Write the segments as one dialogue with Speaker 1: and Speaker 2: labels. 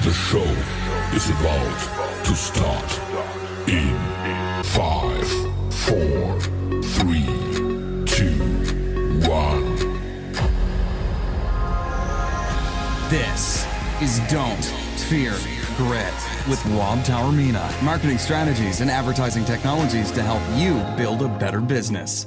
Speaker 1: The show is about to start in 5, 4, 3, 2, 1.
Speaker 2: This is Don't Fear Grit with Rob Taormina. Marketing strategies and advertising technologies to help you build a better business.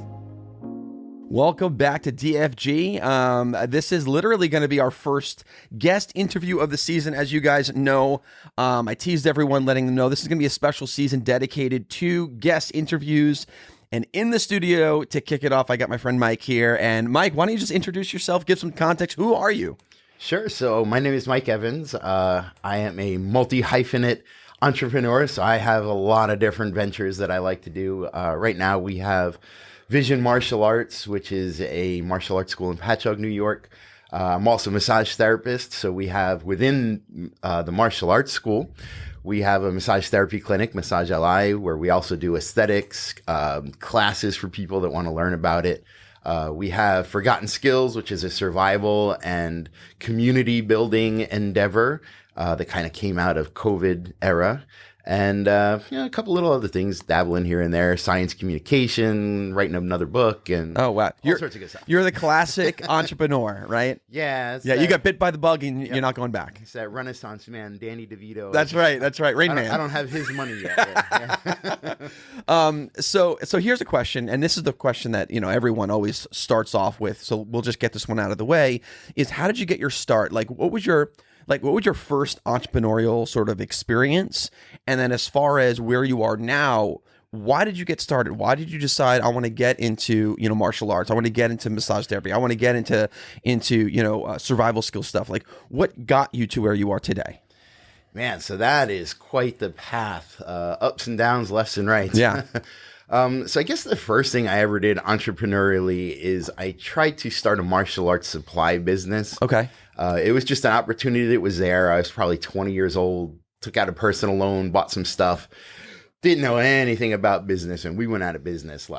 Speaker 3: Welcome back to DFG. This is literally going to be our first guest interview of the season. As you guys know, I teased everyone, letting them know this is going to be a special season dedicated to guest interviews. And in the studio to kick it off, I got my friend Mike here. And Mike, why don't you just introduce yourself, give some context. Who are you?
Speaker 4: Sure. So my name is Mike Evans. I am a multi-hyphenate entrepreneur. So I have a lot of different ventures that I like to do. Right now we have Vision Martial Arts, which is a martial arts school in Patchogue, New York. I'm also a massage therapist. So we have within the martial arts school, we have a massage therapy clinic, Massage LI, where we also do aesthetics, classes for people that want to learn about it. We have Forgotten Skills, which is a survival and community building endeavor that kind of came out of COVID era. And a couple little other things dabbling here and there, science communication, writing another book, and
Speaker 3: all
Speaker 4: sorts of good stuff.
Speaker 3: You're the classic entrepreneur, right?
Speaker 4: Yeah.
Speaker 3: You got bit by the bug and you're not going back.
Speaker 4: It's that Renaissance man, Danny DeVito.
Speaker 3: That's right. Rain Man.
Speaker 4: I don't have his money yet. Yeah.
Speaker 3: So here's a question, and this is the question that everyone always starts off with. So we'll just get this one out of the way. Is how did you get your start? What was your first entrepreneurial sort of experience? And then as far as where you are now, why did you get started? Why did you decide I want to get into, martial arts? I want to get into massage therapy. I want to get into survival skill stuff. What got you to where you are today?
Speaker 4: Man, so that is quite the path, ups and downs, lefts and rights.
Speaker 3: Yeah.
Speaker 4: So I guess the first thing I ever did entrepreneurially is I tried to start a martial arts supply business.
Speaker 3: Okay.
Speaker 4: It was just an opportunity that was there. I was probably 20 years old, took out a personal loan, bought some stuff, didn't know anything about business, and we went out of business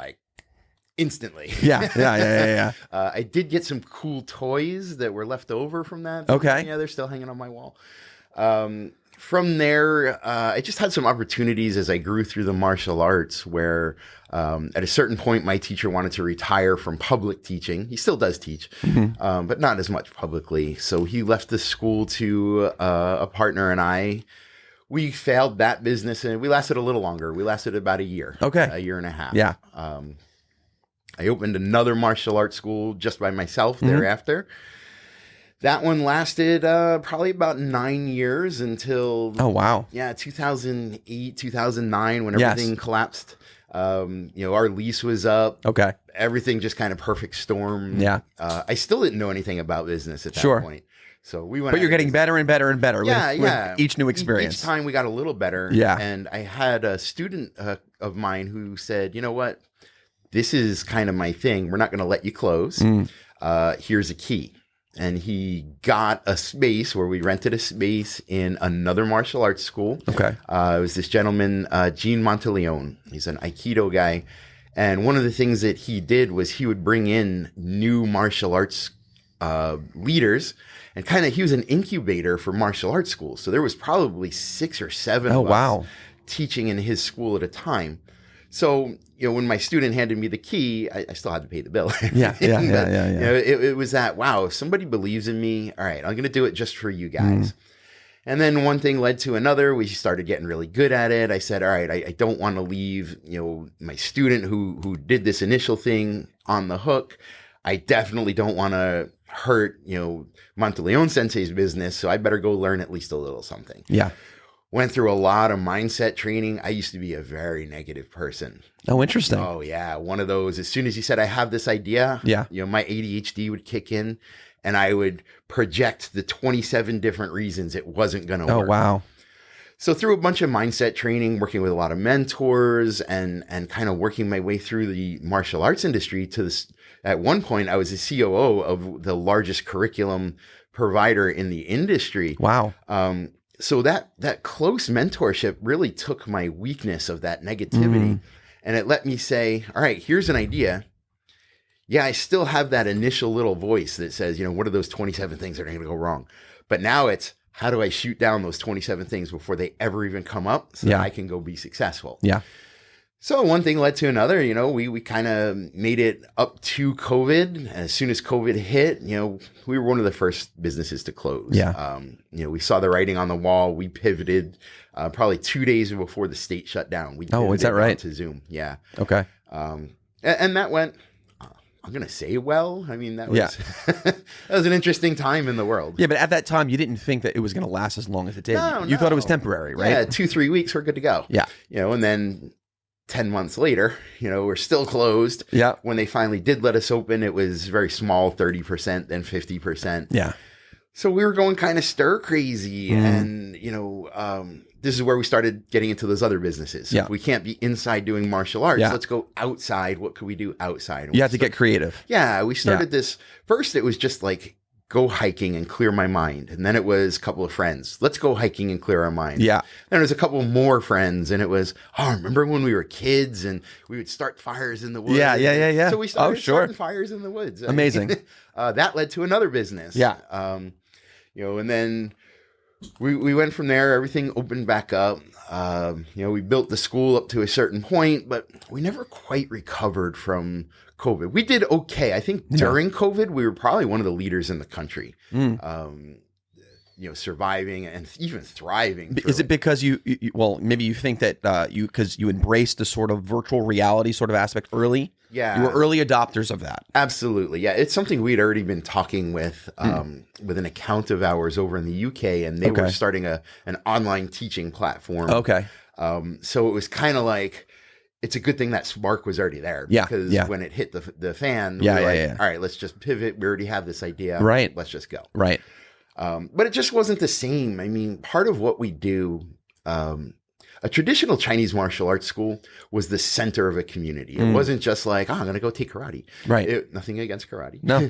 Speaker 4: instantly.
Speaker 3: Yeah.
Speaker 4: I did get some cool toys that were left over from that.
Speaker 3: Okay.
Speaker 4: Yeah, they're still hanging on my wall. From there, I just had some opportunities as I grew through the martial arts where at a certain point, my teacher wanted to retire from public teaching. He still does teach, but not as much publicly. So he left the school to a partner and I. We failed that business and we lasted a little longer. We lasted about a year.
Speaker 3: Okay.
Speaker 4: A year and a half.
Speaker 3: Yeah.
Speaker 4: I opened another martial arts school just by myself thereafter. That one lasted probably about 9 years until 2008, 2009 when everything collapsed. Our lease was up.
Speaker 3: Okay.
Speaker 4: Everything just kind of perfect storm.
Speaker 3: Yeah.
Speaker 4: I still didn't know anything about business at that point. So we went.
Speaker 3: But you're getting better and better and better with each new experience.
Speaker 4: Each time we got a little better.
Speaker 3: Yeah.
Speaker 4: And I had a student of mine who said, you know what? This is kind of my thing. We're not going to let you close. Here's a key. And he got a space where we rented a space in another martial arts school. Okay. It was this gentleman, Gene Monteleone. He's an Aikido guy. And one of the things that he did was he would bring in new martial arts leaders and he was an incubator for martial arts schools. So there was probably 6 or 7 of us teaching in his school at a time. So, when my student handed me the key, I still had to pay the bill.
Speaker 3: Yeah.
Speaker 4: It was that, wow, if somebody believes in me, all right, I'm going to do it just for you guys. And then one thing led to another. We started getting really good at it. I said, all right, I don't want to leave, my student who did this initial thing on the hook. I definitely don't want to hurt, Monteleone Sensei's business. So I better go learn at least a little something.
Speaker 3: Yeah.
Speaker 4: Went through a lot of mindset training. I used to be a very negative person.
Speaker 3: Oh, interesting.
Speaker 4: Oh, yeah. One of those, as soon as he said, I have this idea, my ADHD would kick in and I would project the 27 different reasons it wasn't going to work.
Speaker 3: Oh, wow.
Speaker 4: So through a bunch of mindset training, working with a lot of mentors and kind of working my way through the martial arts industry to this, at one point, I was the COO of the largest curriculum provider in the industry.
Speaker 3: Wow.
Speaker 4: So that close mentorship really took my weakness of that negativity and it let me say, all right, here's an idea. Yeah, I still have that initial little voice that says, what are those 27 things that are going to go wrong? But now it's, how do I shoot down those 27 things before they ever even come up so that I can go be successful?
Speaker 3: Yeah.
Speaker 4: So one thing led to another. We kind of made it up to COVID. As soon as COVID hit, we were one of the first businesses to close.
Speaker 3: Yeah.
Speaker 4: We saw the writing on the wall. We pivoted probably 2 days before the state shut down. We
Speaker 3: is that right?
Speaker 4: To Zoom. Yeah.
Speaker 3: Okay.
Speaker 4: And that went, I'm going to say well. I mean, that was, that was an interesting time in the world.
Speaker 3: Yeah, but at that time, you didn't think that it was going to last as long as it did.
Speaker 4: No,
Speaker 3: you thought it was temporary, right?
Speaker 4: Yeah, 2-3 weeks, we're good to go.
Speaker 3: Yeah.
Speaker 4: And then 10 months later, we're still closed.
Speaker 3: Yeah.
Speaker 4: When they finally did let us open, it was very small, 30%, then 50%.
Speaker 3: Yeah.
Speaker 4: So we were going kind of stir crazy. And, this is where we started getting into those other businesses. So
Speaker 3: yeah.
Speaker 4: If we can't be inside doing martial arts,
Speaker 3: Yeah.
Speaker 4: let's go outside. What could we do outside? And
Speaker 3: You have to get creative.
Speaker 4: Yeah. We started this. First, it was just like, go hiking and clear my mind. And then it was a couple of friends. Let's go hiking and clear our mind.
Speaker 3: Yeah.
Speaker 4: Then it was a couple more friends. And it was, remember when we were kids and we would start fires in the woods?
Speaker 3: Yeah.
Speaker 4: So we started starting fires in the woods.
Speaker 3: Amazing.
Speaker 4: That led to another business.
Speaker 3: Yeah.
Speaker 4: And then we went from there. Everything opened back up. We built the school up to a certain point, but we never quite recovered from COVID. We did okay. I think during COVID, we were probably one of the leaders in the country. Surviving and even thriving.
Speaker 3: Is it because you maybe you think that because you embraced the sort of virtual reality sort of aspect early?
Speaker 4: Yeah.
Speaker 3: You were early adopters of that.
Speaker 4: Absolutely. Yeah. It's something we'd already been talking with an account of ours over in the UK, and they were starting an online teaching platform.
Speaker 3: Okay.
Speaker 4: So it was kind of like, it's a good thing that spark was already there. Because when it hit the fan, we were like, all right, let's just pivot. We already have this idea.
Speaker 3: Right.
Speaker 4: Let's just go.
Speaker 3: Right.
Speaker 4: But it just wasn't the same. I mean, part of what we do, a traditional Chinese martial arts school was the center of a community. It wasn't just like, I'm going to go take karate.
Speaker 3: Right.
Speaker 4: Nothing against karate.
Speaker 3: No.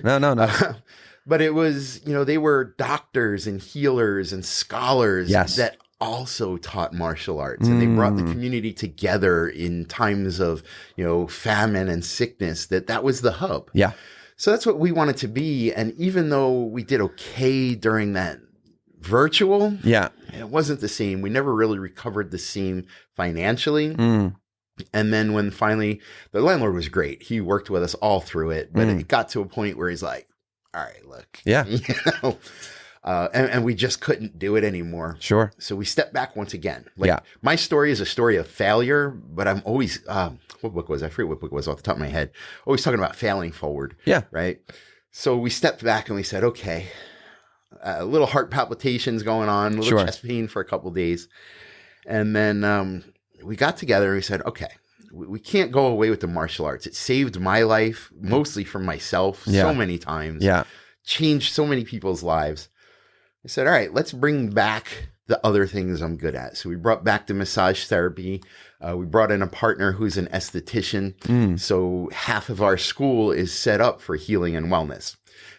Speaker 4: But it was, they were doctors and healers and scholars that also taught martial arts. And they brought the community together in times of, famine and sickness. That was the hub.
Speaker 3: Yeah.
Speaker 4: So that's what we wanted to be. And even though we did okay during that virtual, it wasn't the same. We never really recovered the same financially. And then when finally the landlord was great, he worked with us all through it. But it got to a point where he's like, all right, look, and we just couldn't do it anymore.
Speaker 3: Sure.
Speaker 4: So we stepped back once again. My story is a story of failure, but I'm always, what book was I forget what book it was off the top of my head. Always talking about failing forward. Yeah. Right. So we stepped back and we said, okay, a little heart palpitations going on, a little chest pain for a couple of days. And then we got together and we said, okay, we can't go away with the martial arts. It saved my life, mostly from myself, so many times. Yeah. Changed so many people's lives. I said, all right, let's bring back the other things I'm good at. So we brought back the massage therapy. We brought in a partner who's an esthetician. So half of our school is set up for healing and wellness.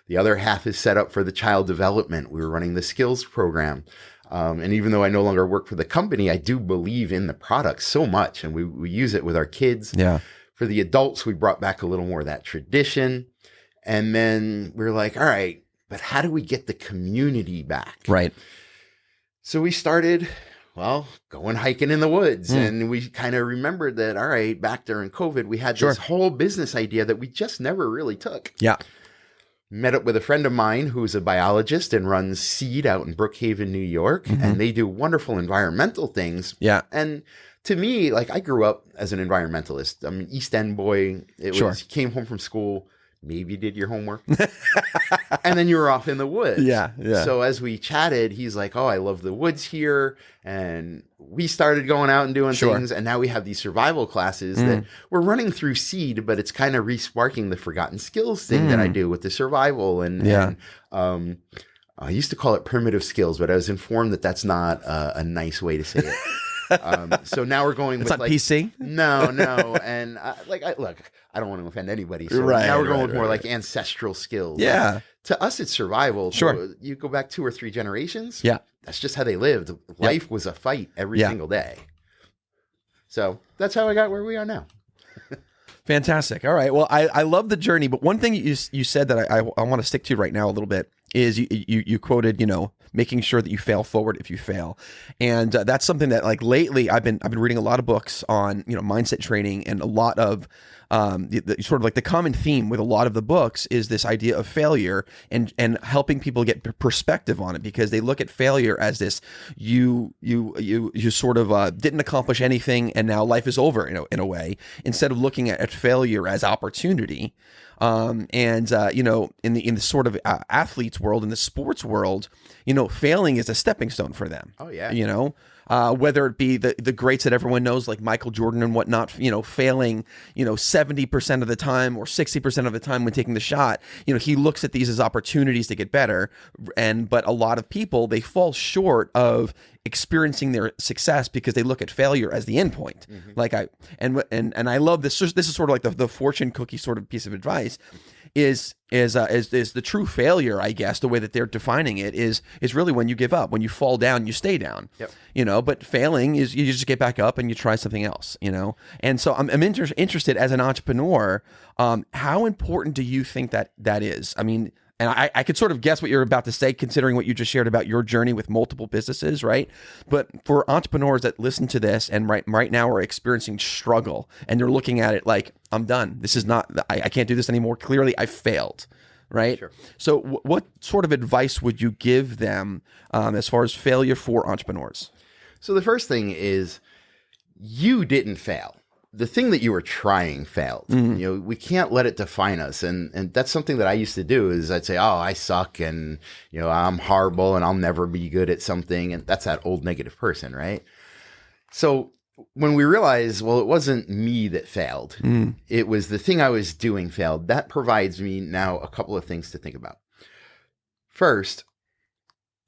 Speaker 4: The other half is set up for the child development. We were running the skills program. And even though I no longer work for the company, I do believe in the product so much. And we use it with our kids. Yeah. For the adults, we brought back a little more of that tradition. And then we were like, all right, but how do we get the community back? Right. So we started, going hiking in the woods. And we kind of remembered that, all right, back during COVID, we had this whole business idea that we just never really took. Yeah. Met up with a friend of mine who's a biologist and runs Seed out in Brookhaven, New York. And they do wonderful environmental things. Yeah. And to me, I grew up as an environmentalist. I'm an East End boy. It was, you came home from school, maybe did your homework, and then you were off in the woods. Yeah. So as we chatted, he's like, oh, I love the woods here. And we started going out and doing things. And now we have these survival classes that we're running through Seed, but it's kind of re-sparking the forgotten skills thing that I do with the survival. And I used to call it primitive skills, but I was informed that that's not a nice way to say it. So now we're going
Speaker 3: it's
Speaker 4: with
Speaker 3: not PC?
Speaker 4: No. And look, I don't want to offend anybody. So now we're going with more like ancestral skills. Yeah. To us, it's survival. Sure. So you go back 2 or 3 generations. Yeah. That's just how they lived. Life was a fight every single day. So that's how I got where we are now.
Speaker 3: Fantastic. All right. Well, I love the journey, but one thing you said that I want to stick to right now a little bit is you quoted, making sure that you fail forward if you fail. And that's something that like lately I've been reading a lot of books on, mindset training, and a lot of the sort of like the common theme with a lot of the books is this idea of failure and helping people get perspective on it, because they look at failure as this you sort of didn't accomplish anything and now life is over in a way, instead of looking at failure as opportunity. In the sort of athletes world, in the sports world, failing is a stepping stone for them.
Speaker 4: Oh yeah.
Speaker 3: Whether it be the greats that everyone knows, like Michael Jordan and whatnot, failing, 70% of the time or 60% of the time when taking the shot, he looks at these as opportunities to get better. But a lot of people, they fall short of experiencing their success because they look at failure as the end point. And I love this. This is sort of like the fortune cookie sort of piece of advice. Is the true failure, I guess, the way that they're defining it is really when you give up, when you fall down, you stay down.
Speaker 4: Yep.
Speaker 3: But failing is you just get back up and you try something else. And so I'm interested as an entrepreneur. How important do you think that is? I mean, and I could sort of guess what you're about to say, considering what you just shared about your journey with multiple businesses, right? But for entrepreneurs that listen to this and right now are experiencing struggle, and they're looking at it like, I'm done. This is not, I can't do this anymore. Clearly, I failed, right?
Speaker 4: Sure.
Speaker 3: So what sort of advice would you give them as far as failure for entrepreneurs?
Speaker 4: So the first thing is, you didn't fail. The thing that you were trying failed. We can't let it define us. And that's something that I used to do is I'd say, oh, I suck and, I'm horrible and I'll never be good at something. And that's that old negative person, right? So when we realize, well, it wasn't me that failed. It was the thing I was doing failed. That provides me now a couple of things to think about. First,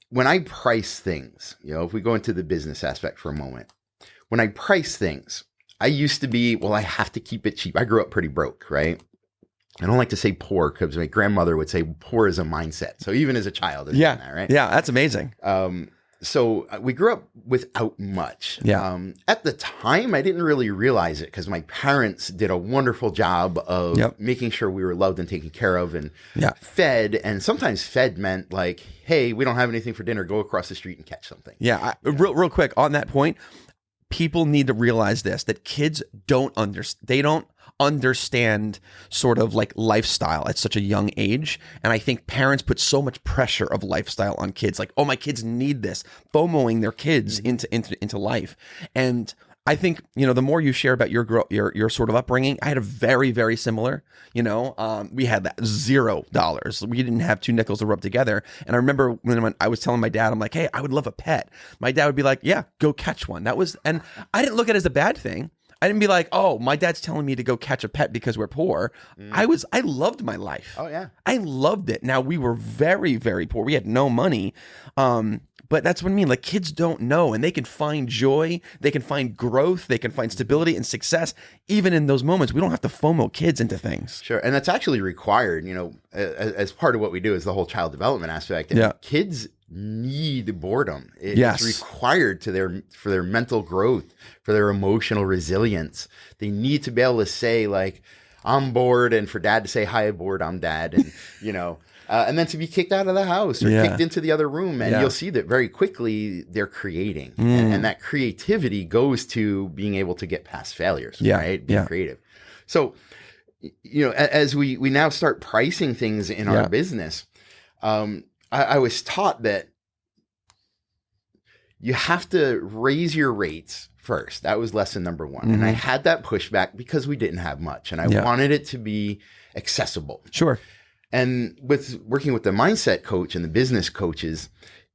Speaker 4: when I price things, if we go into the business aspect for a moment, when I price things, I used to be, well, I have to keep it cheap. I grew up pretty broke, right? I don't like to say poor because my grandmother would say poor is a mindset. So even as a child, that, right?
Speaker 3: Yeah, that's amazing.
Speaker 4: So we grew up without much.
Speaker 3: Yeah.
Speaker 4: At the time, I didn't really realize it because my parents did a wonderful job of making sure we were loved and taken care of and fed. And sometimes fed meant like, hey, we don't have anything for dinner. Go across the street and catch something.
Speaker 3: Yeah. Real quick on that point. People need to realize that kids don't understand sort of like lifestyle at such a young age. And I think parents put so much pressure of lifestyle on kids, like, oh, my kids need this, FOMOing their kids into life. And I think, the more you share about your sort of upbringing, I had a very, very similar, we had that $0. We didn't have two nickels to rub together. And I remember when I was telling my dad, I'm like, hey, I would love a pet. My dad would be like, yeah, go catch one. And I didn't look at it as a bad thing. I didn't be like, oh, my dad's telling me to go catch a pet because we're poor. I loved my life.
Speaker 4: Oh yeah.
Speaker 3: I loved it. Now we were very, very poor. We had no money. But that's what I mean. Like, kids don't know, and they can find joy, they can find growth, they can find stability and success even in those moments. We don't have to FOMO kids into things.
Speaker 4: Sure. And that's actually required, as part of what we do is the whole child development aspect. And kids need boredom. It's required for their mental growth, for their emotional resilience. They need to be able to say like, I'm bored, and for dad to say, hi, I'm bored, I'm dad. And, and then to be kicked out of the house or kicked into the other room. And you'll see that very quickly they're creating. And that creativity goes to being able to get past failures, right? Being creative. So, as we now start pricing things in our business, I was taught that you have to raise your rates first. That was lesson number one. And I had that pushback because we didn't have much. And I wanted it to be accessible.
Speaker 3: Sure.
Speaker 4: And with working with the mindset coach and the business coaches,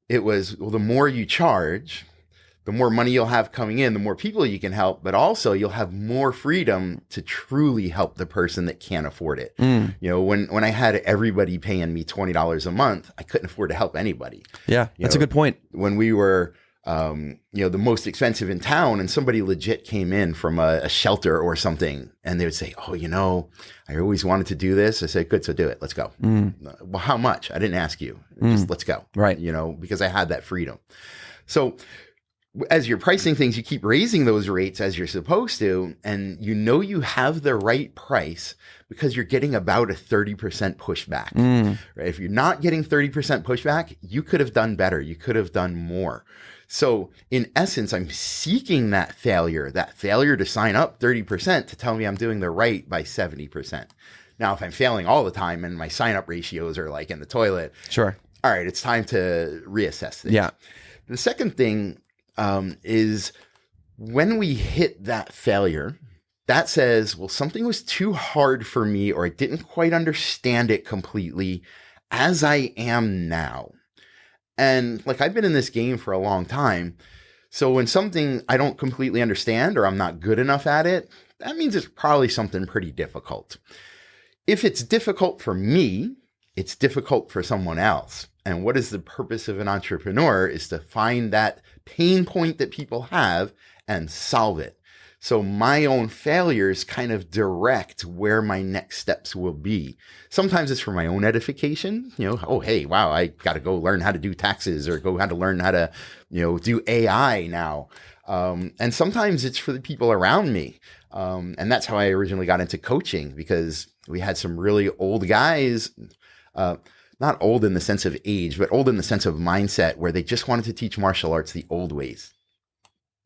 Speaker 4: it was, well, the more you charge, the more money you'll have coming in, the more people you can help, but also you'll have more freedom to truly help the person that can't afford it. When I had everybody paying me $20 a month, I couldn't afford to help anybody. Yeah,
Speaker 3: that's a good point.
Speaker 4: When we were the most expensive in town, and somebody legit came in from a shelter or something, and they would say, oh, I always wanted to do this. I said, good, so do it. Let's go. Well, how much? I didn't ask you. Just let's go.
Speaker 3: Right.
Speaker 4: Because I had that freedom. So as you're pricing things, you keep raising those rates as you're supposed to, and you know you have the right price because you're getting about a 30% pushback. Right? If you're not getting 30% pushback, you could have done better. You could have done more. So in essence, I'm seeking that failure to sign up 30% to tell me I'm doing the right by 70%. Now, if I'm failing all the time and my sign up ratios are like in the toilet,
Speaker 3: Sure.
Speaker 4: all right, it's time to reassess things.
Speaker 3: Yeah.
Speaker 4: The second thing is when we hit that failure, that says, well, something was too hard for me, or I didn't quite understand it completely as I am now. And like, I've been in this game for a long time. So when something I don't completely understand or I'm not good enough at it, that means it's probably something pretty difficult. If it's difficult for me, it's difficult for someone else. And what is the purpose of an entrepreneur is to find that pain point that people have and solve it. So my own failures kind of direct where my next steps will be. Sometimes it's for my own edification, oh, hey, wow, I got to go learn how to do taxes or go how to learn how to, do AI now. And sometimes it's for the people around me. And that's how I originally got into coaching, because we had some really old guys, not old in the sense of age, but old in the sense of mindset, where they just wanted to teach martial arts the old ways.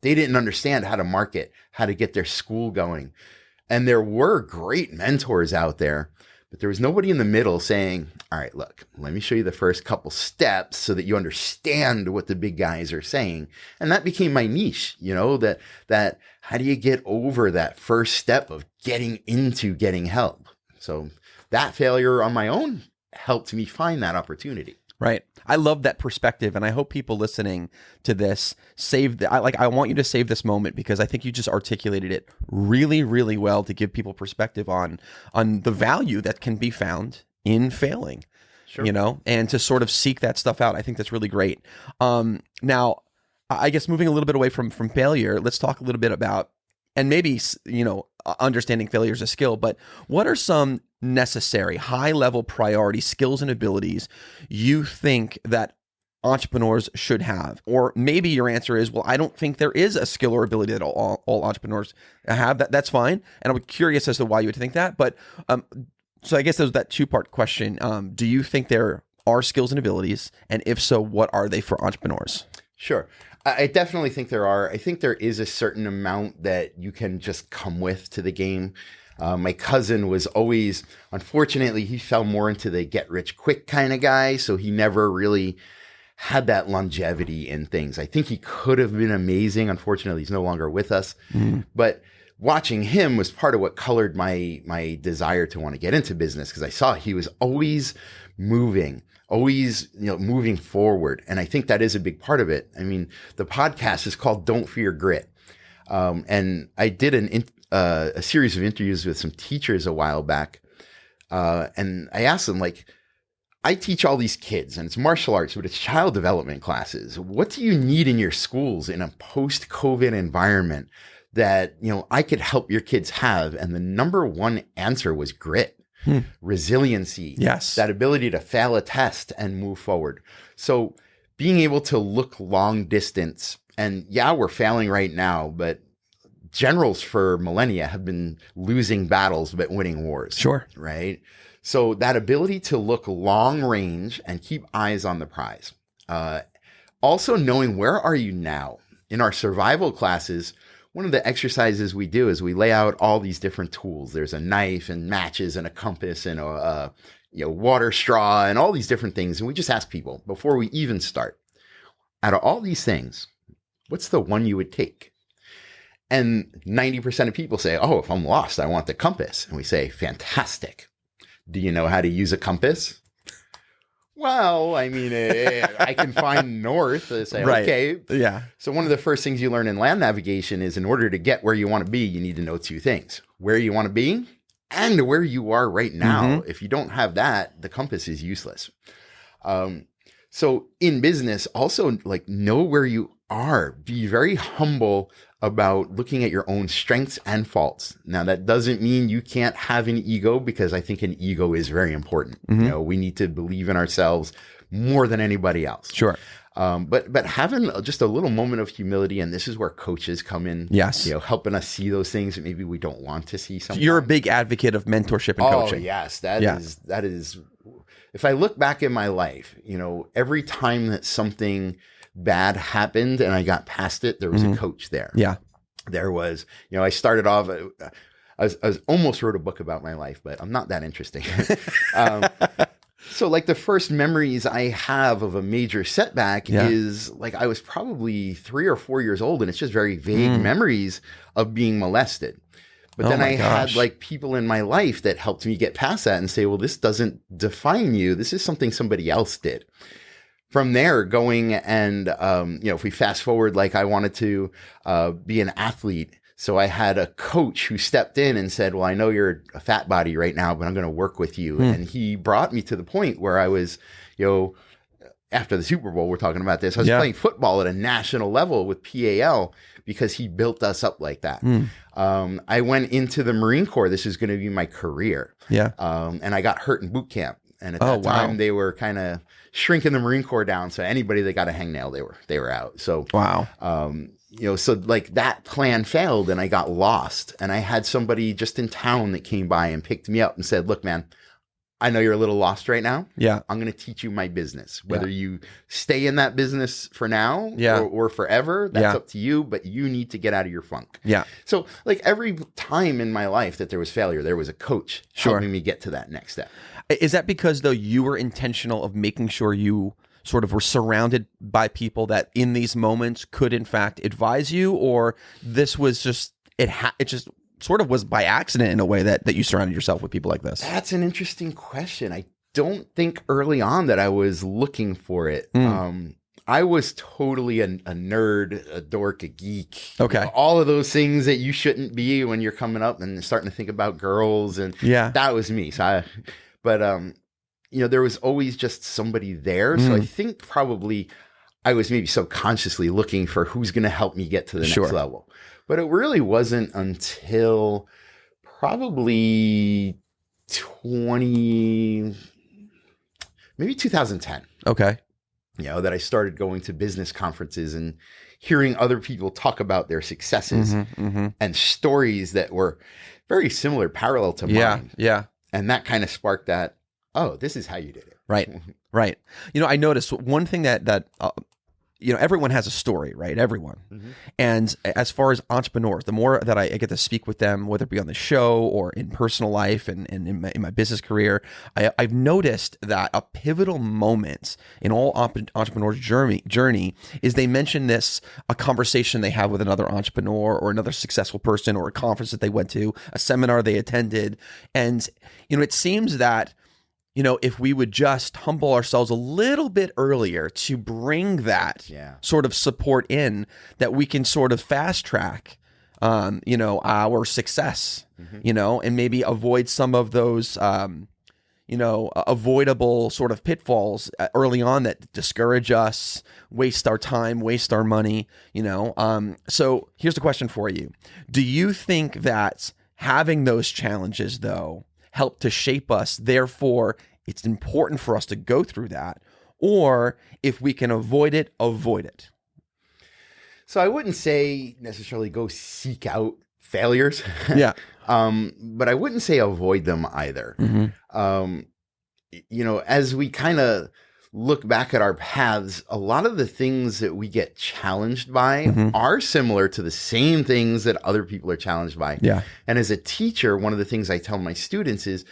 Speaker 4: They didn't understand how to market, how to get their school going. And there were great mentors out there, but there was nobody in the middle saying, all right, look, let me show you the first couple steps so that you understand what the big guys are saying. And that became my niche, that how do you get over that first step of getting into getting help? So that failure on my own helped me find that opportunity.
Speaker 3: Right. I love that perspective, and I hope people listening to this I want you to save this moment, because I think you just articulated it really, really well to give people perspective on the value that can be found in failing. Sure. And to sort of seek that stuff out. I think that's really great. Now, I guess moving a little bit away from failure, let's talk a little bit about, and maybe, understanding failure is a skill, but what are some necessary high-level priority skills and abilities you think that entrepreneurs should have? Or maybe your answer is, well, I don't think there is a skill or ability that all entrepreneurs have. That's fine. And I'm curious as to why you would think that. But so I guess there's that two-part question. Do you think there are skills and abilities? And if so, what are they for entrepreneurs?
Speaker 4: Sure. I definitely think there are. I think there is a certain amount that you can just come with to the game. My cousin was always, unfortunately, he fell more into the get rich quick kind of guy. So he never really had that longevity in things. I think he could have been amazing. Unfortunately, he's no longer with us. But watching him was part of what colored my desire to want to get into business, because I saw he was always moving forward. And I think that is a big part of it. I mean, the podcast is called Don't Fear Grit. And I did a series of interviews with some teachers a while back. And I asked them, I teach all these kids, and it's martial arts, but it's child development classes. What do you need in your schools in a post-COVID environment that, I could help your kids have? And the number one answer was grit. Resiliency.
Speaker 3: Yes.
Speaker 4: That ability to fail a test and move forward. So being able to look long distance, and yeah, we're failing right now, but generals for millennia have been losing battles but winning wars.
Speaker 3: Sure.
Speaker 4: Right? So that ability to look long range and keep eyes on the prize. Also knowing, where are you now? In our survival classes, one of the exercises we do is we lay out all these different tools. There's a knife and matches and a compass and a water straw and all these different things. And we just ask people before we even start, out of all these things, what's the one you would take? And 90% of people say, oh, if I'm lost, I want the compass. And we say, fantastic. Do you know how to use a compass? Well, I mean, I can find north. I say,
Speaker 3: right.
Speaker 4: Okay.
Speaker 3: Yeah.
Speaker 4: So one of the first things you learn in land navigation is, in order to get where you want to be, you need to know two things: where you want to be and where you are right now. If you don't have that, the compass is useless. So in business, also, know where you are. Be very humble about looking at your own strengths and faults. Now, that doesn't mean you can't have an ego, because I think an ego is very important. We need to believe in ourselves, more than anybody else.
Speaker 3: Sure.
Speaker 4: But having just a little moment of humility, and this is where coaches come in.
Speaker 3: Yes.
Speaker 4: Helping us see those things that maybe we don't want to see. Sometimes.
Speaker 3: You're a big advocate of mentorship and coaching.
Speaker 4: Oh yes, that is. If I look back in my life, every time that something bad happened and I got past it, there was a coach there.
Speaker 3: Yeah.
Speaker 4: There was, I started off, I was almost wrote a book about my life, but I'm not that interesting. So like the first memories I have of a major setback is like I was probably 3 or 4 years old, and it's just very vague memories of being molested. But then I had like people in my life that helped me get past that and say, well, this doesn't define you. This is something somebody else did. From there, going and, if we fast forward, like I wanted to be an athlete. So I had a coach who stepped in and said, well, I know you're a fat body right now, but I'm going to work with you. And he brought me to the point where I was, after the Super Bowl, we're talking about this. I was playing football at a national level with PAL because he built us up like that. I went into the Marine Corps. This is going to be my career. Yeah. And I got hurt in boot camp. And at that time, they were kind of shrinking the Marine Corps down. So anybody that got a hangnail, they were out. So so like that plan failed, and I got lost. And I had somebody just in town that came by and picked me up and said, "Look, man, I know you're a little lost right now. Yeah, I'm going to teach you my business. Whether you stay in that business for now or forever, that's up to you. But you need to get out of your funk." Yeah. So like every time in my life that there was failure, there was a coach helping me get to that next step.
Speaker 3: Is that because, though, you were intentional of making sure you sort of were surrounded by people that in these moments could, in fact, advise you? Or this was just, it just sort of was by accident in a way that you surrounded yourself with people like this?
Speaker 4: That's an interesting question. I don't think early on that I was looking for it. I was totally a nerd, a dork, a geek. Okay. All of those things that you shouldn't be when you're coming up and starting to think about girls. And that was me. So there was always just somebody there. So I think probably I was maybe subconsciously looking for who's going to help me get to the next level. But it really wasn't until probably 2010. Okay. That I started going to business conferences and hearing other people talk about their successes and stories that were very similar, parallel to mine. Yeah. And that kind of sparked that, oh, this is how you did it.
Speaker 3: Right. Right. I noticed one thing that everyone has a story, right? Everyone. And as far as entrepreneurs, the more that I get to speak with them, whether it be on the show or in personal life and in my business career, I've noticed that a pivotal moment in all entrepreneurs' journey is they mention a conversation they have with another entrepreneur or another successful person, or a conference that they went to, a seminar they attended. And, it seems that if we would just humble ourselves a little bit earlier to bring that sort of support in, that we can sort of fast track, our success, and maybe avoid some of those, avoidable sort of pitfalls early on that discourage us, waste our time, waste our money, So here's the question for you. Do you think that having those challenges, though, help to shape us, therefore it's important for us to go through that? Or if we can avoid it, avoid it?
Speaker 4: So I wouldn't say necessarily go seek out failures. But I wouldn't say avoid them either. As we kind of look back at our paths, a lot of the things that we get challenged by are similar to the same things that other people are challenged by. Yeah. And as a teacher, one of the things I tell my students is,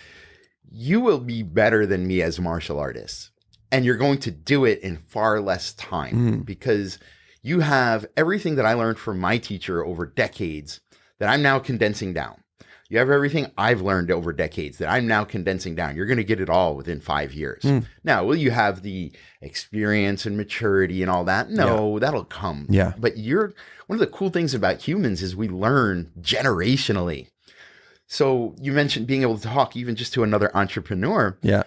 Speaker 4: you will be better than me as martial artists, and you're going to do it in far less time because you have everything that I learned from my teacher over decades that I'm now condensing down. You have everything I've learned over decades that I'm now condensing down. You're going to get it all within 5 years. Now, will you have the experience and maturity and all that? No, that'll come. Yeah. But one of the cool things about humans is we learn generationally. So you mentioned being able to talk even just to another entrepreneur. Yeah.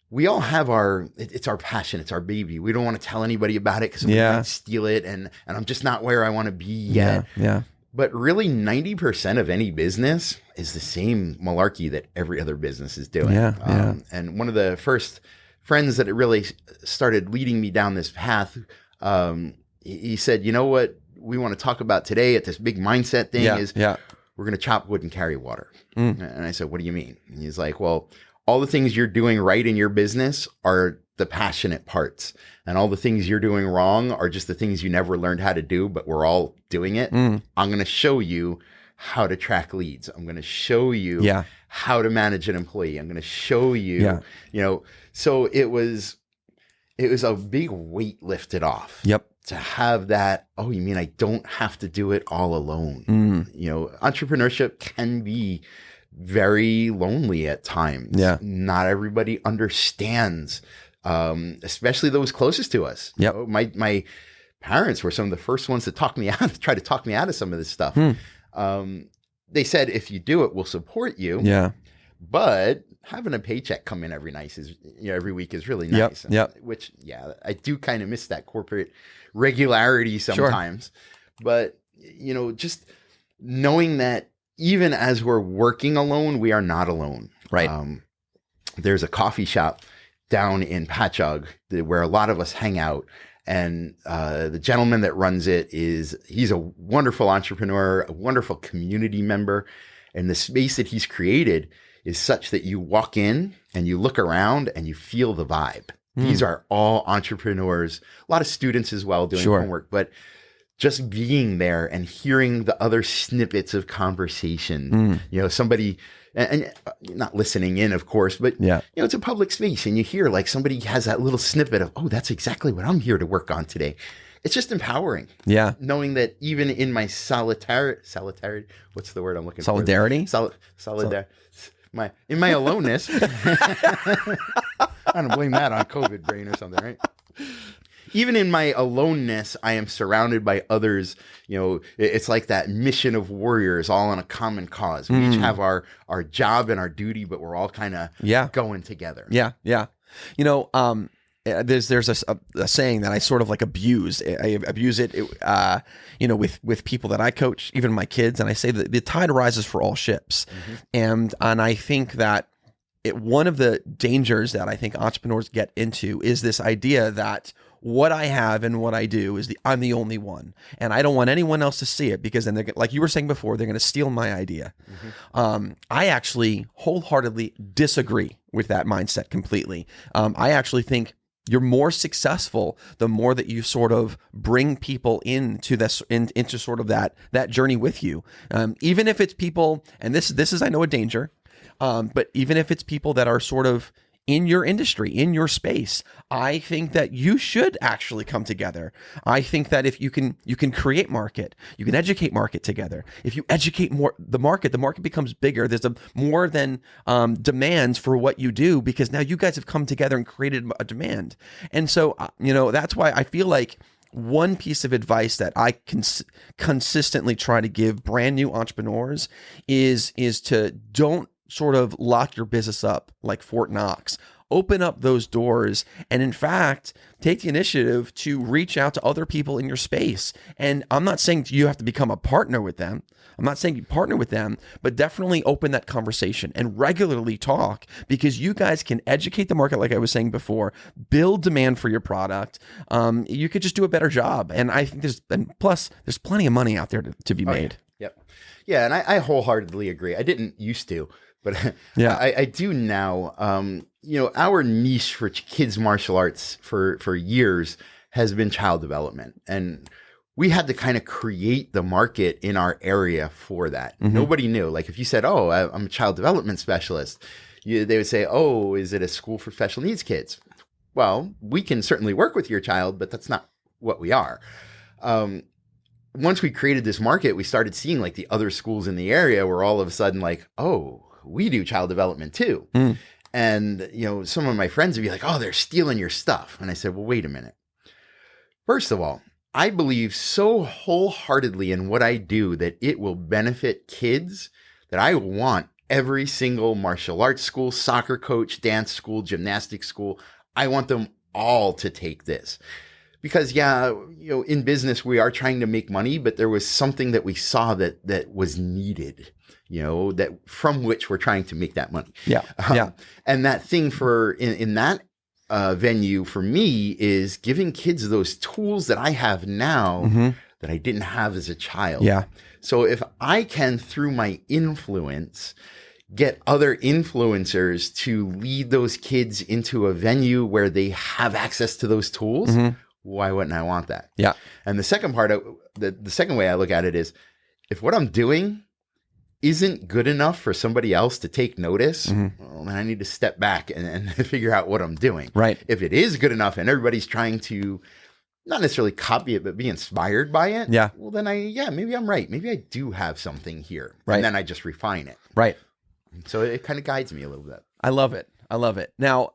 Speaker 4: We all have it's our passion. It's our baby. We don't want to tell anybody about it because we might steal it. And I'm just not where I want to be yet. Yeah. But really 90% of any business is the same malarkey that every other business is doing. And one of the first friends that it really started leading me down this path, he said, you know what we want to talk about today at this big mindset thing is we're going to chop wood and carry water. And I said, what do you mean? And he's like, well, all the things you're doing right in your business are the passionate parts. And all the things you're doing wrong are just the things you never learned how to do, but we're all doing it. I'm going to show you how to track leads. I'm going to show you how to manage an employee. I'm going to show you, you know, so it was a big weight lifted off. To have that, oh, you mean I don't have to do it all alone? You know, entrepreneurship can be very lonely at times. Not everybody understands, especially those closest to us. You know, my parents were some of the first ones to try to talk me out of some of this stuff. They said, if you do it, we'll support you. But having a paycheck come in every week is really nice. Which, I do kind of miss that corporate regularity sometimes. But, you know, just knowing that even as we're working alone, we are not alone. Right. There's a coffee shop down in Patchogue where a lot of us hang out. And the gentleman that runs it he's a wonderful entrepreneur, a wonderful community member. And the space that he's created is such that you walk in and you look around and you feel the vibe. These are all entrepreneurs, a lot of students as well doing homework, but just being there and hearing the other snippets of conversation, you know, somebody and not listening in, of course, but you know, it's a public space and you hear like somebody has that little snippet of, oh, that's exactly what I'm here to work on today. It's just empowering. Knowing that even in my solidarity, what's the word I'm looking for? Solidarity? In my aloneness. I don't blame that on COVID brain or something, right? Even in my aloneness, I am surrounded by others. You know, it's like that mission of warriors all on a common cause. We each have our job and our duty, but we're all kind of going together.
Speaker 3: You know, there's a saying that I sort of like abuse. I abuse it, you know, with people that I coach, even my kids, and I say that the tide rises for all ships. And I think that one of the dangers that I think entrepreneurs get into is this idea that what I have and what I do I'm the only one, and I don't want anyone else to see it because then they're, like you were saying before, they're going to steal my idea. I actually wholeheartedly disagree with that mindset completely. I actually think you're more successful the more that you sort of bring people into sort of that journey with you. Even if it's people, and this is I know a danger, but even if it's people that are sort of in your industry, in your space, I think that you should actually come together. I think that if you can create market, you can educate market together. If you educate the market becomes bigger. There's more than demands for what you do because now you guys have come together and created a demand. And so, you know, that's why I feel like one piece of advice that I can consistently try to give brand new entrepreneurs is to don't sort of lock your business up like Fort Knox. Open up those doors and, in fact, take the initiative to reach out to other people in your space. And I'm not saying you have to become a partner with them. I'm not saying you partner with them, but definitely open that conversation and regularly talk because you guys can educate the market, like I was saying before, build demand for your product. You could just do a better job. And I think plus there's plenty of money out there to be made.
Speaker 4: Yeah, and I wholeheartedly agree. I didn't used to. But I do now. You know, our niche for kids martial arts for years has been child development. And we had to kind of create the market in our area for that. Nobody knew. Like if you said, oh, I'm a child development specialist, they would say, oh, is it a school for special needs kids? Well, we can certainly work with your child, but that's not what we are. Once we created this market, we started seeing like the other schools in the area were all of a sudden like, oh, we do child development too. And, you know, some of my friends would be like, oh, they're stealing your stuff. And I said, well, wait a minute. First of all, I believe so wholeheartedly in what I do that it will benefit kids that I want every single martial arts school, soccer coach, dance school, gymnastics school. I want them all to take this. Because, in business, we are trying to make money, but there was something that we saw that was needed, that from which we're trying to make that money.
Speaker 3: Yeah.
Speaker 4: And that thing in that venue for me is giving kids those tools that I have now that I didn't have as a child.
Speaker 3: Yeah.
Speaker 4: So if I can, through my influence, get other influencers to lead those kids into a venue where they have access to those tools, why wouldn't I want that?
Speaker 3: Yeah.
Speaker 4: And the second part of the second way I look at it is, if what I'm doing isn't good enough for somebody else to take notice, well, then I need to step back and figure out what I'm doing.
Speaker 3: Right.
Speaker 4: If it is good enough and everybody's trying to not necessarily copy it, but be inspired by it,
Speaker 3: Yeah.
Speaker 4: well, then maybe I'm right. Maybe I do have something here.
Speaker 3: Right.
Speaker 4: And then I just refine it.
Speaker 3: Right.
Speaker 4: So it kind of guides me a little bit.
Speaker 3: I love it. I love it. Now,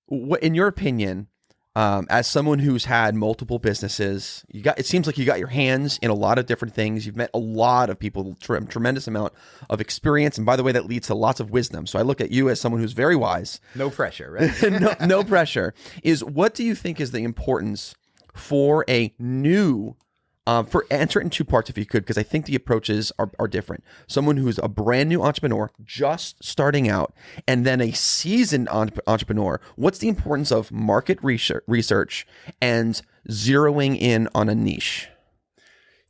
Speaker 3: in your opinion, as someone who's had multiple businesses, it seems like you got your hands in a lot of different things. You've met a lot of people, tremendous amount of experience. And by the way, that leads to lots of wisdom. So I look at you as someone who's very wise.
Speaker 4: No pressure, right?
Speaker 3: no pressure. What do you think is the importance for a new, answer it in two parts if you could, because I think the approaches are different. Someone who's a brand new entrepreneur, just starting out, and then a seasoned entrepreneur. What's the importance of market research and zeroing in on a niche?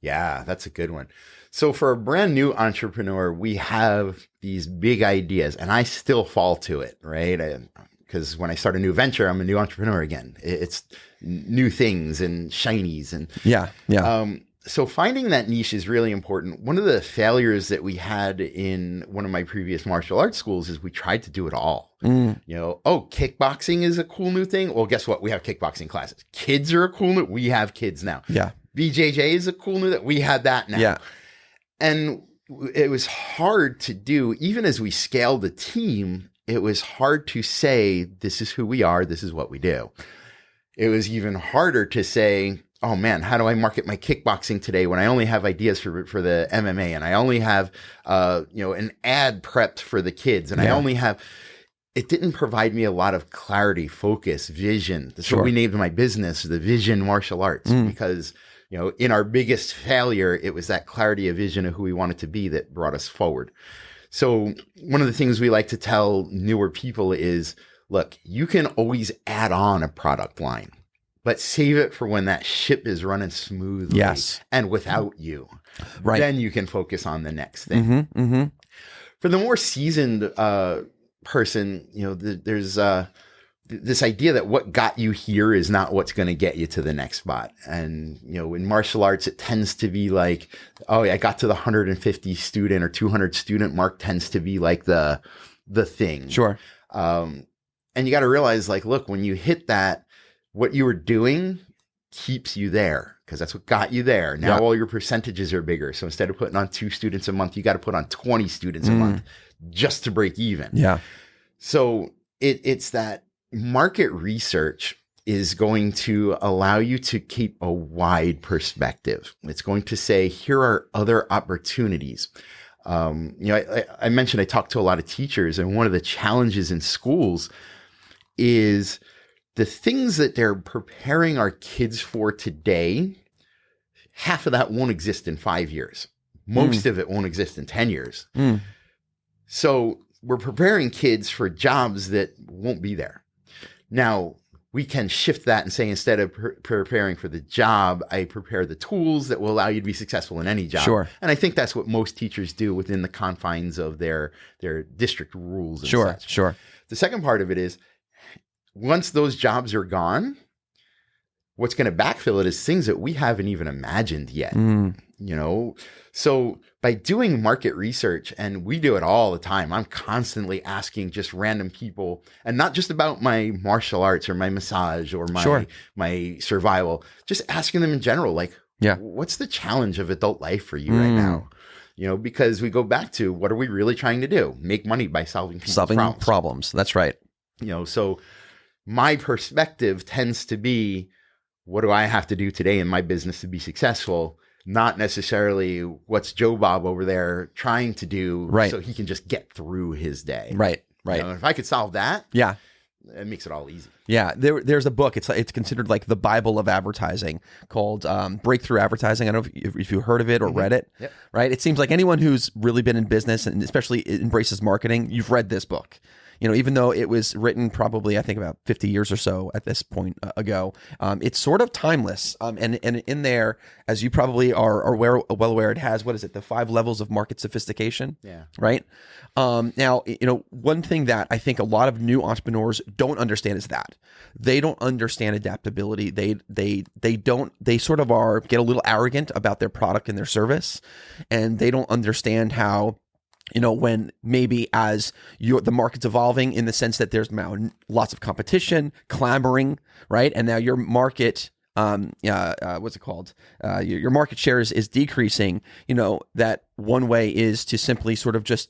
Speaker 4: Yeah, that's a good one. So for a brand new entrepreneur, we have these big ideas, and I still fall to it, right? Because when I start a new venture, I'm a new entrepreneur again. It's new things and shinies. And
Speaker 3: yeah.
Speaker 4: so finding that niche is really important. One of the failures that we had in one of my previous martial arts schools is we tried to do it all. Kickboxing is a cool new thing. Well, guess what? We have kickboxing classes. Kids are a cool new. We have kids now.
Speaker 3: Yeah.
Speaker 4: BJJ is a cool new that we had that now.
Speaker 3: Yeah.
Speaker 4: And it was hard to do. Even as we scaled the team, it was hard to say, this is who we are. This is what we do. It was even harder to say, oh man, how do I market my kickboxing today when I only have ideas for the MMA, and I only have, an ad prepped for the kids, and I only have, it didn't provide me a lot of clarity, focus, vision. So we named my business the Vision Martial Arts because, in our biggest failure, it was that clarity of vision of who we wanted to be that brought us forward. So one of the things we like to tell newer people is, look, you can always add on a product line, but save it for when that ship is running smoothly and without you. Right. Then you can focus on the next thing. For the more seasoned person, there's this idea that what got you here is not what's going to get you to the next spot. And, in martial arts, it tends to be like, oh, I got to the 150 student or 200 student mark tends to be like the thing.
Speaker 3: Sure.
Speaker 4: And you got to realize, like, look, when you hit that, what you were doing keeps you there because that's what got you there. Now all your percentages are bigger. So instead of putting on 2 students a month, you got to put on 20 students a month just to break even. Yeah. So it's that market research is going to allow you to keep a wide perspective. It's going to say, here are other opportunities. I mentioned I talked to a lot of teachers, and one of the challenges in schools is the things that they're preparing our kids for today. Half of that won't exist in 5 years. Most of it won't exist in 10 years. So we're preparing kids for jobs that won't be there. Now, we can shift that and say, instead of preparing for the job, I prepare the tools that will allow you to be successful in any job. Sure. And I think that's what most teachers do within the confines of their district rules and such.
Speaker 3: Sure.
Speaker 4: The second part of it is, once those jobs are gone, what's going to backfill it is things that we haven't even imagined yet. So by doing market research, and we do it all the time, I'm constantly asking just random people, and not just about my martial arts or my massage or my survival, just asking them in general, like, what's the challenge of adult life for you right now? Because we go back to, what are we really trying to do? Make money by solving
Speaker 3: problems. That's right.
Speaker 4: So my perspective tends to be, what do I have to do today in my business to be successful? Not necessarily what's Joe Bob over there trying to do so he can just get through his day. Right. If I could solve that, it makes it all easy. Yeah,
Speaker 3: there's a book. It's considered like the Bible of advertising, called Breakthrough Advertising. I don't know if you heard of it or read it. Right. It seems like anyone who's really been in business and especially embraces marketing, you've read this book. even though it was written probably, I think, about 50 years or so at this point ago, it's sort of timeless. And in there, as you probably are well aware, it has, what is it, the 5 levels of market sophistication?
Speaker 4: Yeah.
Speaker 3: Right? Now, one thing that I think a lot of new entrepreneurs don't understand is that they don't understand adaptability. They sort of get a little arrogant about their product and their service, and they don't understand how, when maybe as the market's evolving in the sense that there's now lots of competition, clamoring, right? And now your market, what's it called? Your market share is decreasing. That one way is to simply sort of just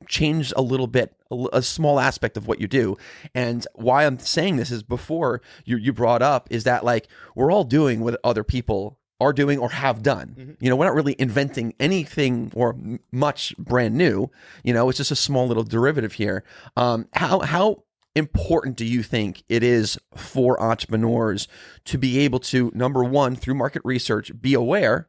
Speaker 3: change a little bit, a small aspect of what you do. And why I'm saying this is, before you brought up, is that like, we're all doing what other people are doing or have done. We're not really inventing anything or much brand new. It's just a small little derivative here. How important do you think it is for entrepreneurs to be able to, number one, through market research, be aware,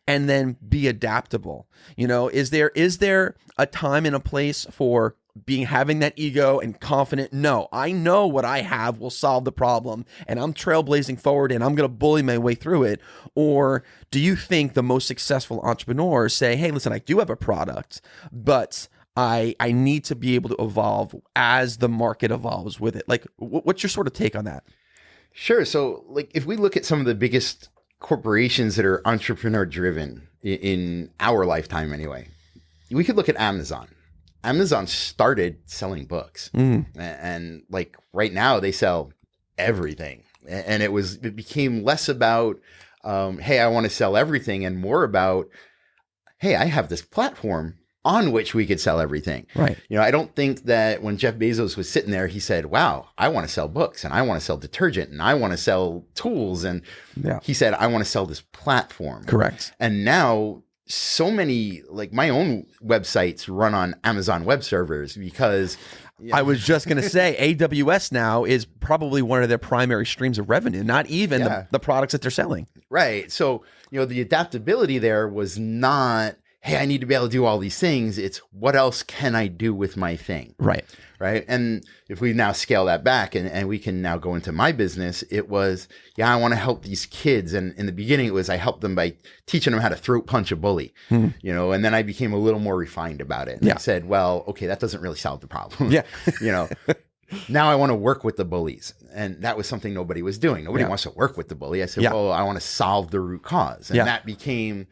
Speaker 3: and then be adaptable? Is there a time and a place for having that ego and confident, no, I know what I have will solve the problem, and I'm trailblazing forward and I'm going to bully my way through it? Or do you think the most successful entrepreneurs say, hey, listen, I do have a product, but I need to be able to evolve as the market evolves with it? Like, what's your sort of take on that?
Speaker 4: Sure. So like, if we look at some of the biggest corporations that are entrepreneur driven in our lifetime anyway, we could look at Amazon. Amazon started selling books, and like right now they sell everything. And it became less about, hey, I want to sell everything, and more about, hey, I have this platform on which we could sell everything.
Speaker 3: Right.
Speaker 4: I don't think that when Jeff Bezos was sitting there, he said, wow, I want to sell books, and I want to sell detergent, and I want to sell tools. And he said, I want to sell this platform.
Speaker 3: Correct.
Speaker 4: And now so many, like my own websites run on Amazon web servers because
Speaker 3: I was just going to say AWS now is probably one of their primary streams of revenue, not even the products that they're selling.
Speaker 4: Right. So, the adaptability there was not, hey, I need to be able to do all these things. It's what else can I do with my thing?
Speaker 3: Right.
Speaker 4: Right. And if we now scale that back and we can now go into my business, it was, I want to help these kids. And in the beginning, it was, I helped them by teaching them how to throat punch a bully, and then I became a little more refined about it. And I said, well, okay, that doesn't really solve the problem.
Speaker 3: Yeah.
Speaker 4: Now I want to work with the bullies. And that was something nobody was doing. Nobody wants to work with the bully. I said, well, I want to solve the root cause. And that became,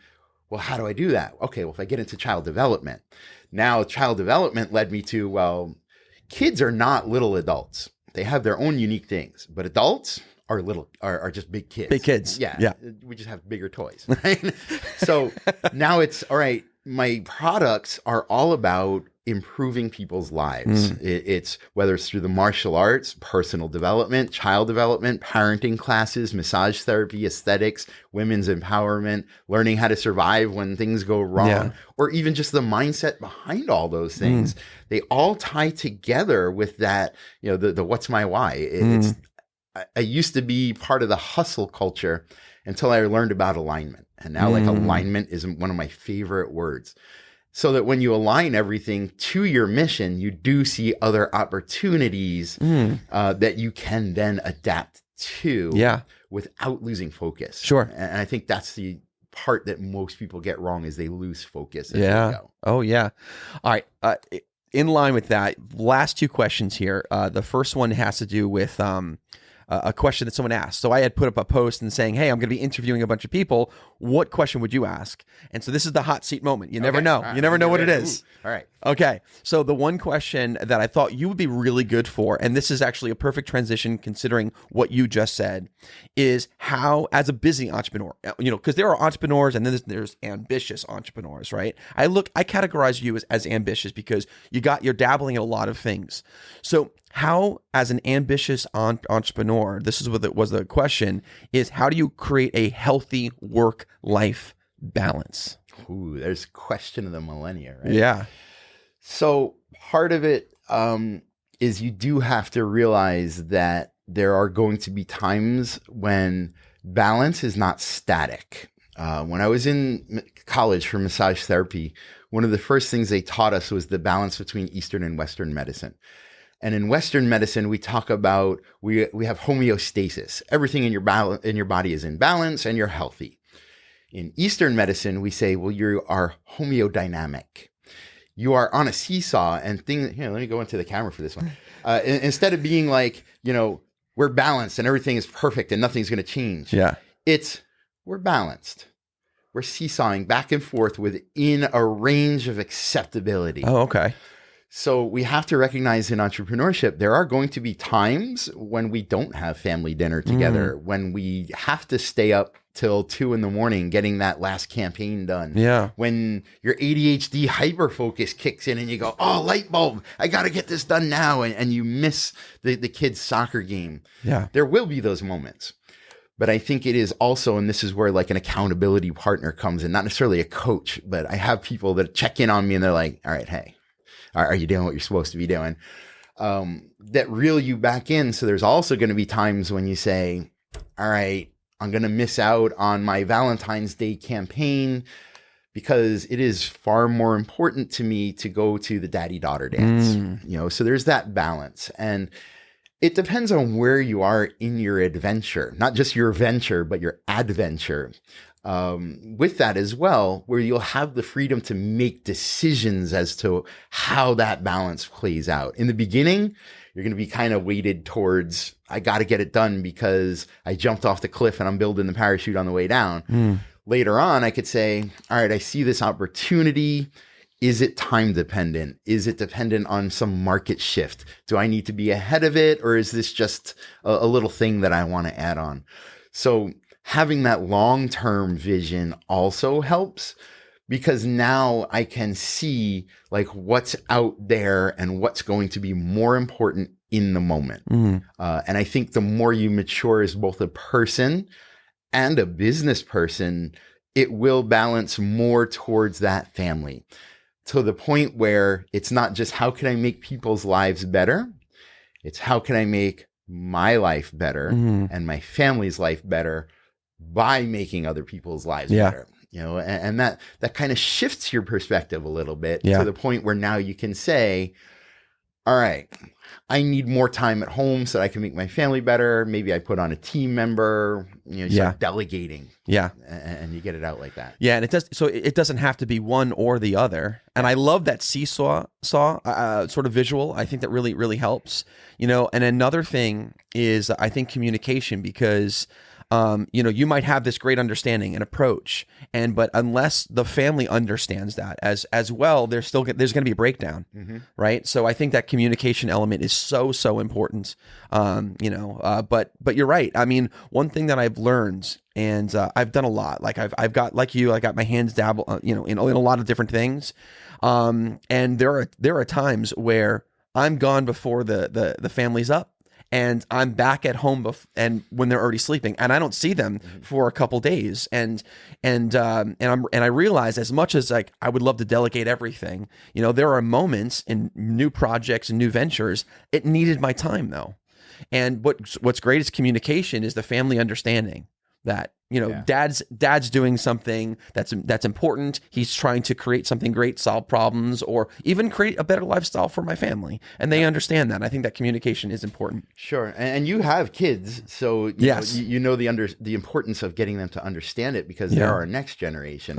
Speaker 4: well, how do I do that? Okay, well, if I get into child development, now child development led me to, well, kids are not little adults. They have their own unique things, but adults are just big kids.
Speaker 3: Big kids.
Speaker 4: Yeah. We just have bigger toys, right? So now it's, all right, my products are all about improving people's lives. It's whether it's through the martial arts, personal development, child development, parenting classes, massage therapy, aesthetics, women's empowerment, learning how to survive when things go wrong, or even just the mindset behind all those things. They all tie together with that, the what's my why. I used to be part of the hustle culture until I learned about alignment. And now alignment is one of my favorite words. So that when you align everything to your mission, you do see other opportunities that you can then adapt to without losing focus.
Speaker 3: Sure.
Speaker 4: And I think that's the part that most people get wrong, is they lose focus as they go.
Speaker 3: Oh, yeah. All right. In line with that, last 2 questions here. The first one has to do with a question that someone asked. So I had put up a post and saying, hey, I'm going to be interviewing a bunch of people. What question would you ask? And so this is the hot seat moment. You never know. You never know what it is.
Speaker 4: All right.
Speaker 3: Okay. So the one question that I thought you would be really good for, and this is actually a perfect transition considering what you just said, is how, as a busy entrepreneur, because there are entrepreneurs and then there's ambitious entrepreneurs, right? I categorize you as ambitious because you're dabbling in a lot of things. So how, as an ambitious entrepreneur, this is what was the question, is how do you create a healthy work-life balance?
Speaker 4: Ooh, there's question of the millennia, right?
Speaker 3: Yeah.
Speaker 4: So part of it is you do have to realize that there are going to be times when balance is not static. When I was in college for massage therapy, one of the first things they taught us was the balance between Eastern and Western medicine. And in Western medicine, we talk about, we have homeostasis. Everything in your body is in balance and you're healthy. In Eastern medicine, we say, well, you are homeodynamic. You are on a seesaw and things, let me go into the camera for this one. Instead of being like, we're balanced and everything is perfect and nothing's going to change.
Speaker 3: Yeah.
Speaker 4: We're balanced. We're seesawing back and forth within a range of acceptability.
Speaker 3: Oh, okay.
Speaker 4: So we have to recognize in entrepreneurship, there are going to be times when we don't have family dinner together, when we have to stay up till 2 a.m. getting that last campaign done.
Speaker 3: Yeah.
Speaker 4: When your ADHD hyperfocus kicks in and you go, oh, light bulb, I got to get this done now. And you miss the kid's soccer game.
Speaker 3: Yeah.
Speaker 4: There will be those moments. But I think it is also, and this is where like an accountability partner comes in, not necessarily a coach, but I have people that check in on me and they're like, all right, hey, are you doing what you're supposed to be doing? That reel you back in. So there's also going to be times when you say, all right, I'm going to miss out on my Valentine's Day campaign because it is far more important to me to go to the daddy-daughter dance. So there's that balance. And it depends on where you are in your adventure, not just your venture, but your adventure. With that as well, where you'll have the freedom to make decisions as to how that balance plays out. In the beginning, you're going to be kind of weighted towards, I got to get it done because I jumped off the cliff and I'm building the parachute on the way down. Later on, I could say, all right, I see this opportunity. Is it time dependent? Is it dependent on some market shift? Do I need to be ahead of it? Or is this just a little thing that I want to add on? So having that long-term vision also helps, because now I can see like what's out there and what's going to be more important in the moment. And I think the more you mature as both a person and a business person, it will balance more towards that family, to the point where it's not just how can I make people's lives better? It's how can I make my life better and my family's life better by making other people's lives better. And that kind of shifts your perspective a little bit to the point where now you can say, all right, I need more time at home so that I can make my family better. Maybe I put on a team member, start delegating. And you get it out like that.
Speaker 3: Yeah. And it doesn't have to be one or the other. And I love that seesaw sort of visual. I think that really, really helps, and another thing is I think communication, because you might have this great understanding and approach, but unless the family understands that as well, there's going to be a breakdown, right? So I think that communication element is so important. But you're right. I mean, one thing that I've learned, and I've done a lot. Like I've got, like you, I got my hands dabble, in a lot of different things. And there are times where I'm gone before the family's up. And I'm back at home and when they're already sleeping, and I don't see them for a couple days. And I realize, as much as like I would love to delegate everything, there are moments in new projects and new ventures, it needed my time though. And what's great is communication, is the family understanding that, dad's doing something that's important. He's trying to create something great, solve problems, or even create a better lifestyle for my family. And they understand that. I think that communication is important.
Speaker 4: Sure. And you have kids, so you know the importance of getting them to understand it, because they're our next generation.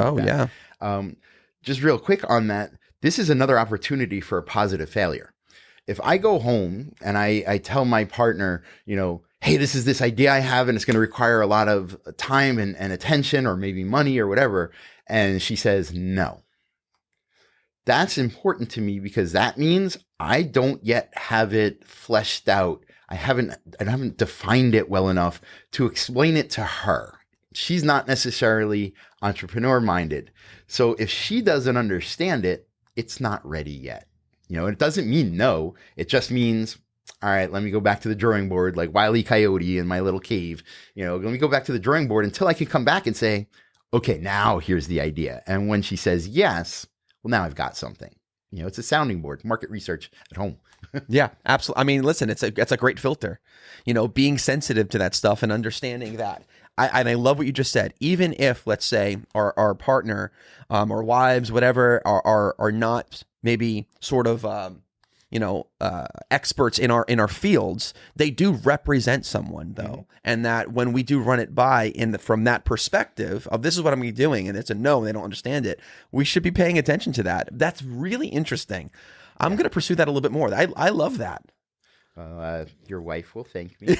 Speaker 4: Just real quick on that, this is another opportunity for a positive failure. If I go home and I tell my partner, hey, this is this idea I have, and it's going to require a lot of time and attention, or maybe money or whatever, and she says no, that's important to me, because that means I don't yet have it fleshed out. I haven't defined it well enough to explain it to her. She's not necessarily entrepreneur minded. So if she doesn't understand it, it's not ready yet. It doesn't mean no. It just means, all right, let me go back to the drawing board, like Wile E. Coyote in my little cave. Let me go back to the drawing board until I can come back and say, okay, now here's the idea. And when she says yes, well, now I've got something. It's a sounding board, market research at home.
Speaker 3: Yeah, absolutely. I mean, listen, it's a great filter, being sensitive to that stuff and understanding that. I love what you just said. Even if, let's say, our partner, or wives, whatever, are not maybe sort of, experts in our fields, they do represent someone though. And that when we do run it by from that perspective of this is what I'm going to be doing, and it's a no, and they don't understand it, we should be paying attention to that. That's really interesting. I'm going to pursue that a little bit more. I love that.
Speaker 4: Your wife will thank me.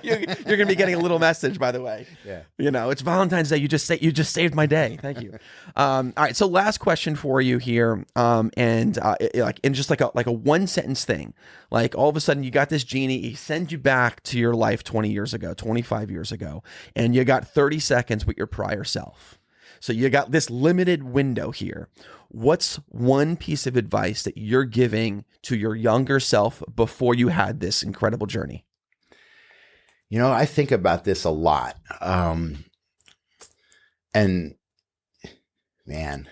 Speaker 3: You're going to be getting a little message, by the way.
Speaker 4: Yeah.
Speaker 3: It's Valentine's Day. You just saved my day. Thank you. All right. So last question for you here. In just like a one sentence thing, like all of a sudden you got this genie, he sends you back to your life 20 years ago, 25 years ago, and you got 30 seconds with your prior self. So you got this limited window here. What's one piece of advice that you're giving to your younger self before you had this incredible journey?
Speaker 4: I think about this a lot. And man,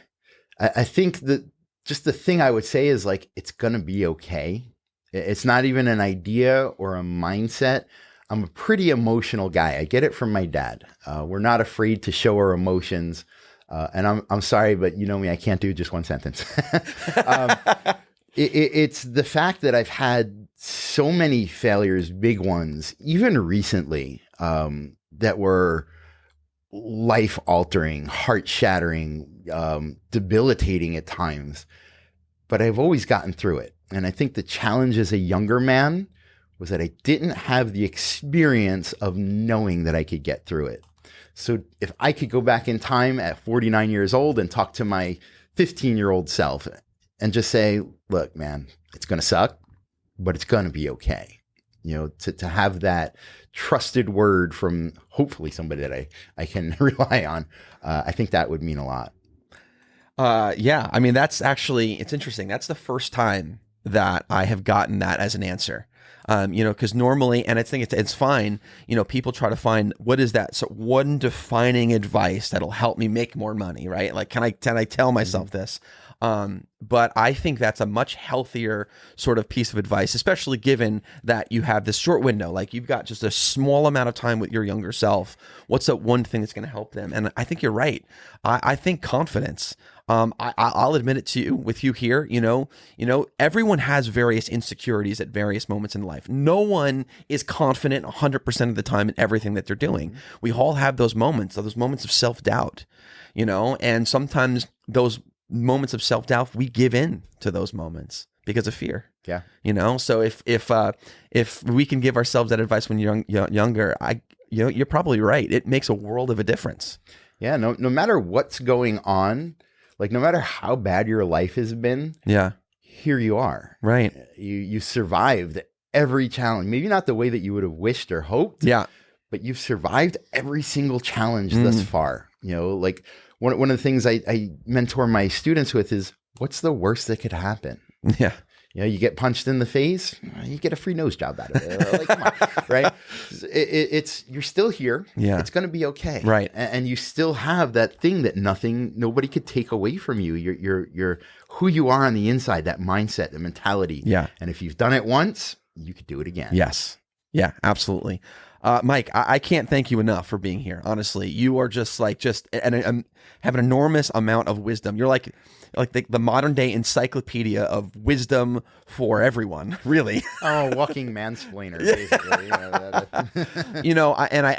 Speaker 4: I think that just the thing I would say is like, it's going to be okay. It's not even an idea or a mindset. I'm a pretty emotional guy. I get it from my dad. We're not afraid to show our emotions. And I'm sorry, but you know me, I can't do just one sentence. It's the fact that I've had so many failures, big ones, even recently, that were life altering, heart shattering, debilitating at times. But I've always gotten through it. And I think the challenge as a younger man was that I didn't have the experience of knowing that I could get through it. So if I could go back in time at 49 years old and talk to my 15-year-old self and just say, look, man, it's going to suck, but it's going to be okay. To have that trusted word from hopefully somebody that I can rely on, I think that would mean a lot.
Speaker 3: Yeah. I mean, it's interesting. That's the first time that I have gotten that as an answer. Because normally, and I think it's fine, people try to find what is that one defining advice that'll help me make more money, right? Like, can I tell myself this? But I think that's a much healthier sort of piece of advice, especially given that you have this short window, like you've got just a small amount of time with your younger self. What's that one thing that's going to help them? And I think you're right. I think confidence. I'll admit it to you with you here, everyone has various insecurities at various moments in life. No one is confident 100% of the time in everything that they're doing. We all have those moments of self-doubt, and sometimes those moments of self-doubt, we give in to those moments because of fear.
Speaker 4: Yeah.
Speaker 3: So if we can give ourselves that advice when you're younger, you're probably right. It makes a world of a difference.
Speaker 4: Yeah. No matter what's going on, like no matter how bad your life has been,
Speaker 3: yeah,
Speaker 4: here you are.
Speaker 3: Right.
Speaker 4: You survived every challenge. Maybe not the way that you would have wished or hoped.
Speaker 3: Yeah.
Speaker 4: But you've survived every single challenge thus far. Like one of the things I mentor my students with is, what's the worst that could happen?
Speaker 3: Yeah.
Speaker 4: You get punched in the face, you get a free nose job out of it. Like, come on, right? You're still here.
Speaker 3: Yeah.
Speaker 4: It's going to be okay.
Speaker 3: Right.
Speaker 4: And you still have that thing that nobody could take away from you. You're who you are on the inside, that mindset, the mentality.
Speaker 3: Yeah.
Speaker 4: And if you've done it once, you could do it again.
Speaker 3: Yes. Yeah, absolutely. Mike, I can't thank you enough for being here. Honestly, you are and have an enormous amount of wisdom. You're like the modern day encyclopedia of wisdom for everyone, really.
Speaker 4: Oh, walking mansplainer, basically.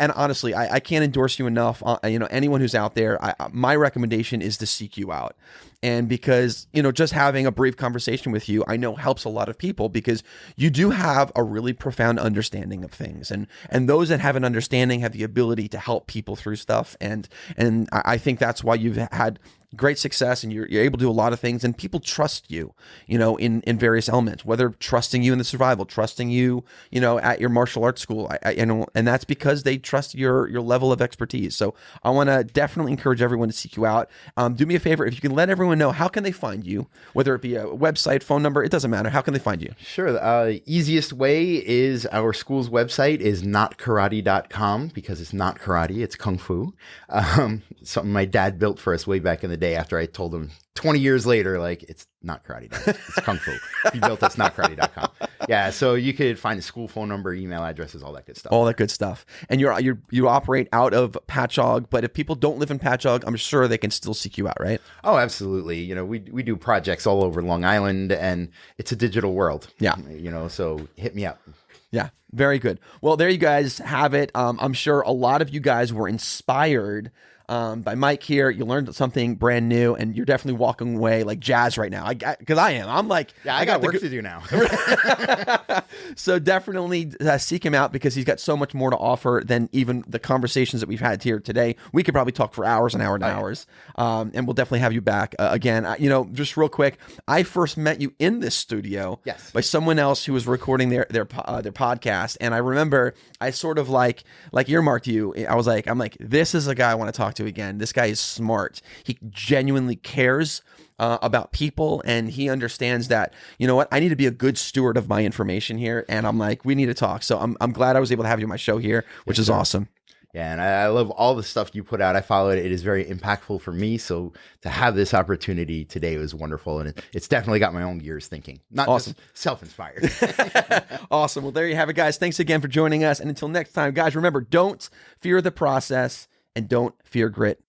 Speaker 3: And honestly, I can't endorse you enough. Anyone who's out there, my recommendation is to seek you out. And because, just having a brief conversation with you, I know helps a lot of people because you do have a really profound understanding of things. And those that have an understanding have the ability to help people through stuff. And I think that's why you've had great success and you're able to do a lot of things and people trust you, in various elements, whether trusting you in the survival, trusting you, at your martial arts school, and that's because they trust your level of expertise. So I want to definitely encourage everyone to seek you out. Do me a favor, if you can let everyone know, how can they find you, whether it be a website, phone number, it doesn't matter. How can they find you?
Speaker 4: Sure. The easiest way is our school's website is notkarate.com because it's not karate, it's Kung Fu. Something my dad built for us way back in the day after I told him 20 years later, like, it's not karate, it's Kung Fu. He built us notkarate.com. Yeah, so you could find a school phone number, email addresses, all that good stuff.
Speaker 3: All that good stuff. And you operate out of Patchogue, but if people don't live in Patchogue, I'm sure they can still seek you out, right?
Speaker 4: Oh, absolutely. You know, we do projects all over Long Island, and it's a digital world.
Speaker 3: Yeah.
Speaker 4: You know, so hit me up.
Speaker 3: Yeah, very good. Well, there you guys have it. I'm sure a lot of you guys were inspired by Mike here. You learned something brand new, and you're definitely walking away like jazz right now. Because I am. I'm like,
Speaker 4: Yeah, I got work to do now.
Speaker 3: So definitely seek him out because he's got so much more to offer than even the conversations that we've had here today. We could probably talk for hours and hours and hours. And we'll definitely have you back again. Just real quick, I first met you in this studio
Speaker 4: Yes.
Speaker 3: by someone else who was recording their podcast. And I remember I sort of like earmarked you. I'm like, this is a guy I want to talk to again. This guy is smart. He genuinely cares about people, and he understands that, you know what, I need to be a good steward of my information here. And I'm like, we need to talk. So I'm glad I was able to have you on my show here, which is awesome.
Speaker 4: Yeah, and I love all the stuff you put out. I follow it. It is very impactful for me. So to have this opportunity today was wonderful. And it's definitely got my own gears thinking, not
Speaker 3: Awesome.
Speaker 4: just self-inspired.
Speaker 3: Awesome. Well, there you have it, guys. Thanks again for joining us. And until next time, guys, remember, don't fear the process and don't fear grit.